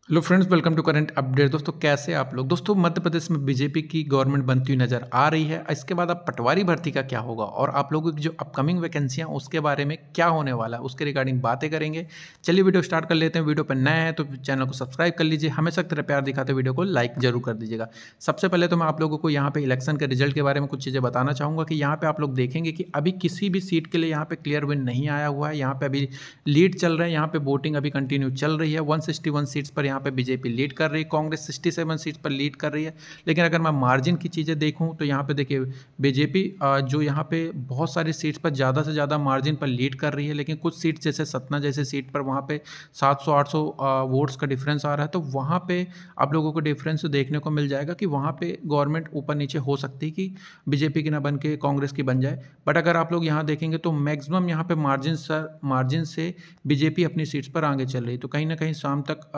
Hello friends, welcome to current update. दोस्तों कैसे आप लोग। दोस्तों मध्य प्रदेश में बीजेपी की गवर्नमेंट बनती हुई नजर आ रही है। इसके बाद अब पटवारी भर्ती का क्या होगा और आप लोगों की जो अपकमिंग वैकेंसियां उसके बारे में क्या होने वाला है उसके रिगार्डिंग बातें करेंगे। चलिए वीडियो स्टार्ट कर लेते हैं। वीडियो पर नए हैं तो चैनल को सब्सक्राइब कर लीजिए। हमेशा तरह प्यार दिखाते वीडियो को लाइक जरूर कर दीजिएगा। सबसे पहले तो मैं आप लोगों को यहाँ पे इलेक्शन के रिजल्ट के बारे में कुछ चीज़ें बताना चाहूँगा कि यहाँ पे आप लोग देखेंगे कि अभी किसी भी सीट के लिए यहाँ पे क्लियर विन नहीं आया हुआ है। यहाँ पे अभी लीड चल रहे हैं। यहाँ पे वोटिंग अभी कंटिन्यू चल रही है। 161 सीट्स पर यहाँ पे बीजेपी लीड कर रही है, कांग्रेस 67 सीट पर लीड कर रही है। लेकिन अगर मैं मार्जिन की चीज़ें देखूं तो यहाँ पे देखिए बीजेपी जो यहाँ पे बहुत सारी सीट्स पर ज़्यादा से ज़्यादा मार्जिन पर लीड कर रही है, लेकिन कुछ सीट जैसे सतना जैसे सीट पर वहाँ पे 700-800 वोट्स का डिफरेंस आ रहा है। तो वहाँ पे आप लोगों को डिफरेंस देखने को मिल जाएगा कि वहाँ पे गवर्नमेंट ऊपर नीचे हो सकती है कि बीजेपी की ना बन के कांग्रेस की बन जाए। बट अगर आप लोग यहाँ देखेंगे तो मैक्सिमम यहाँ पे मार्जिन से बीजेपी अपनी सीट्स पर आगे चल रही है। तो कहीं ना कहीं शाम तक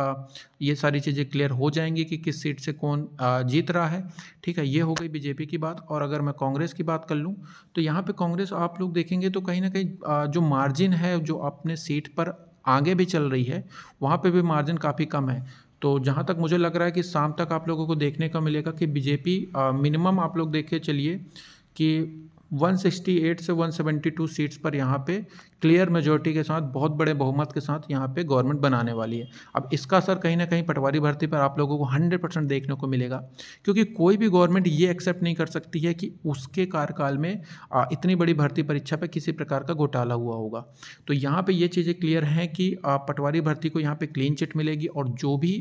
ये सारी चीज़ें क्लियर हो जाएंगी कि किस सीट से कौन जीत रहा है। ठीक है, ये हो गई बीजेपी की बात। और अगर मैं कांग्रेस की बात कर लूँ तो यहाँ पे कांग्रेस आप लोग देखेंगे तो कहीं ना कहीं जो मार्जिन है जो अपने सीट पर आगे भी चल रही है वहाँ पे भी मार्जिन काफ़ी कम है। तो जहाँ तक मुझे लग रहा है कि शाम तक आप लोगों को देखने का मिलेगा कि बीजेपी मिनिमम आप लोग देखिए चलिए कि 168 से 172 सीट्स पर यहाँ पे क्लियर मेजोरिटी के साथ बहुत बड़े बहुमत के साथ यहाँ पे गवर्नमेंट बनाने वाली है। अब इसका असर कहीं ना कहीं पटवारी भर्ती पर आप लोगों को 100% देखने को मिलेगा, क्योंकि कोई भी गवर्नमेंट ये एक्सेप्ट नहीं कर सकती है कि उसके कार्यकाल में इतनी बड़ी भर्ती परीक्षा पर किसी प्रकार का घोटाला हुआ होगा। तो यहाँ पे ये चीज़ें क्लियर हैं कि पटवारी भर्ती को यहाँ पे क्लीन चिट मिलेगी और जो भी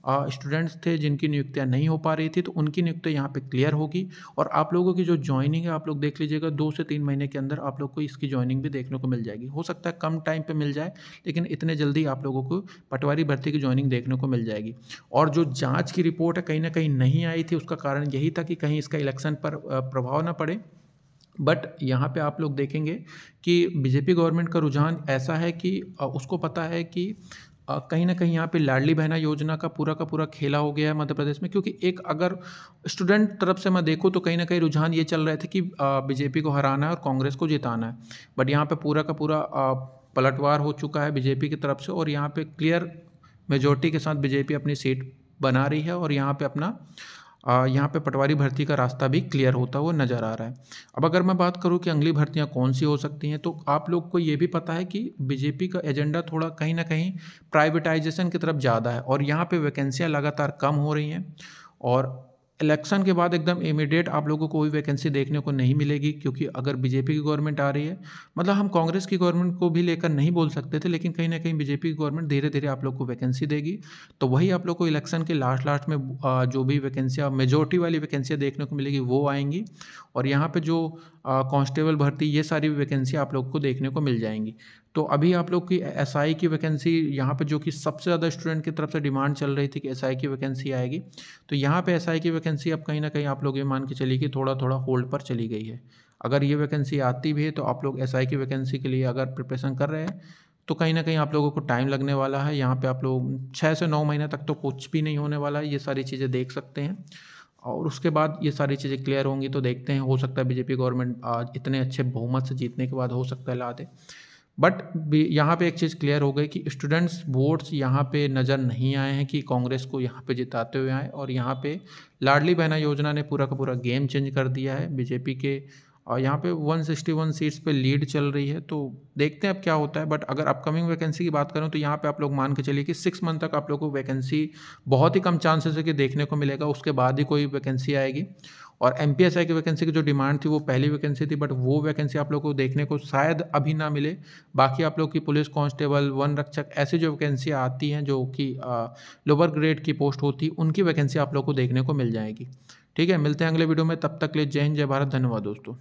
स्टूडेंट्स थे जिनकी नियुक्तियाँ नहीं हो पा रही थी तो उनकी नियुक्तियाँ यहाँ पे क्लियर होगी। और आप लोगों की जो ज्वाइनिंग है आप लोग देख लीजिएगा 2 से 3 महीने के अंदर आप लोग को इसकी ज्वाइनिंग भी देखने को मिल जाएगी। हो सकता है कम टाइम पे मिल जाए, लेकिन इतने जल्दी आप लोगों को पटवारी भर्ती की ज्वाइनिंग देखने को मिल जाएगी। और जो जांच की रिपोर्ट है कहीं ना कहीं नहीं आई थी, उसका कारण यही था कि कहीं इसका इलेक्शन पर प्रभाव ना पड़े। बट यहाँ पे आप लोग देखेंगे कि बीजेपी गवर्नमेंट का रुझान ऐसा है कि उसको पता है कि कहीं ना कहीं यहाँ पे लाडली बहना योजना का पूरा खेला हो गया है मध्य प्रदेश में। क्योंकि एक अगर स्टूडेंट तरफ से मैं देखूँ तो कहीं ना कहीं रुझान ये चल रहे थे कि बीजेपी को हराना है और कांग्रेस को जिताना है। बट यहाँ पे पूरा पलटवार हो चुका है बीजेपी की तरफ से और यहाँ पे क्लियर मेजोरिटी के साथ बीजेपी अपनी सीट बना रही है और यहाँ पे अपना यहाँ पे पटवारी भर्ती का रास्ता भी क्लियर होता हुआ नज़र आ रहा है। अब अगर मैं बात करूँ कि अगली भर्तियाँ कौन सी हो सकती हैं तो आप लोग को ये भी पता है कि बीजेपी का एजेंडा थोड़ा कहीं ना कहीं प्राइवेटाइजेशन की तरफ ज़्यादा है और यहाँ पे वैकेंसियाँ लगातार कम हो रही हैं। और इलेक्शन के बाद एकदम इमीडिएट आप लोगों को कोई वैकेंसी देखने को नहीं मिलेगी, क्योंकि अगर बीजेपी की गवर्नमेंट आ रही है, मतलब हम कांग्रेस की गवर्नमेंट को भी लेकर नहीं बोल सकते थे, लेकिन कहीं ना कहीं बीजेपी की गवर्नमेंट धीरे धीरे आप लोग को वैकेंसी देगी। तो वही आप लोग को इलेक्शन के लास्ट में जो भी वैकेंसियाँ मेजोरिटी वाली वैकेंसियाँ देखने को मिलेगी वो आएंगी। और यहाँ पे जो कांस्टेबल भर्ती ये सारी वैकेंसी आप लोग को देखने को मिल जाएंगी। तो अभी आप लोग की एसआई की वैकेंसी यहाँ पे जो कि सबसे ज़्यादा स्टूडेंट की तरफ से डिमांड चल रही थी कि एसआई की वैकेंसी आएगी, तो यहाँ पे एसआई की वैकेंसी अब कहीं ना कहीं आप लोग ये मान के चलिए कि थोड़ा थोड़ा होल्ड पर चली गई है। अगर ये वैकेंसी आती भी है तो आप लोग एसआई की वैकेंसी के लिए अगर प्रिपरेशन कर रहे हैं तो कहीं ना कहीं आप लोगों को टाइम लगने वाला है। यहाँ पे आप लोग 6 से 9 महीने तक तो कुछ भी नहीं होने वाला है, ये सारी चीज़ें देख सकते हैं। और उसके बाद ये सारी चीज़ें क्लियर होंगी तो देखते हैं, हो सकता है बीजेपी गवर्नमेंट आज इतने अच्छे बहुमत से जीतने के बाद हो सकता है ला दे। बट यहाँ पे एक चीज़ क्लियर हो गई कि स्टूडेंट्स वोट्स यहाँ पे नज़र नहीं आए हैं कि कांग्रेस को यहाँ पे जिताते हुए आए। और यहाँ पे लाडली बहना योजना ने पूरा का पूरा गेम चेंज कर दिया है बीजेपी के। और यहाँ पे 161 सीट्स पे लीड चल रही है, तो देखते हैं अब क्या होता है। बट अगर अपकमिंग वैकेंसी की बात करूँ तो यहाँ पे आप लोग मान के चलिए कि 6 मंथ तक आप लोग को वैकेंसी बहुत ही कम चांसेस है कि देखने को मिलेगा, उसके बाद ही कोई वैकेंसी आएगी। और एमपीएसआई की वैकेंसी की जो डिमांड थी वो पहली वैकेंसी थी, बट वो वैकेंसी आप लोग को देखने को शायद अभी ना मिले। बाकी आप लोग की पुलिस कांस्टेबल, वन रक्षक, ऐसी जो वैकेंसी आती हैं जो कि लोअर ग्रेड की पोस्ट होती है, उनकी वैकेंसी आप लोग को देखने को मिल जाएगी। ठीक है, मिलते हैं अगले वीडियो में, तब तक के लिए जय हिंद, जय भारत, धन्यवाद दोस्तों।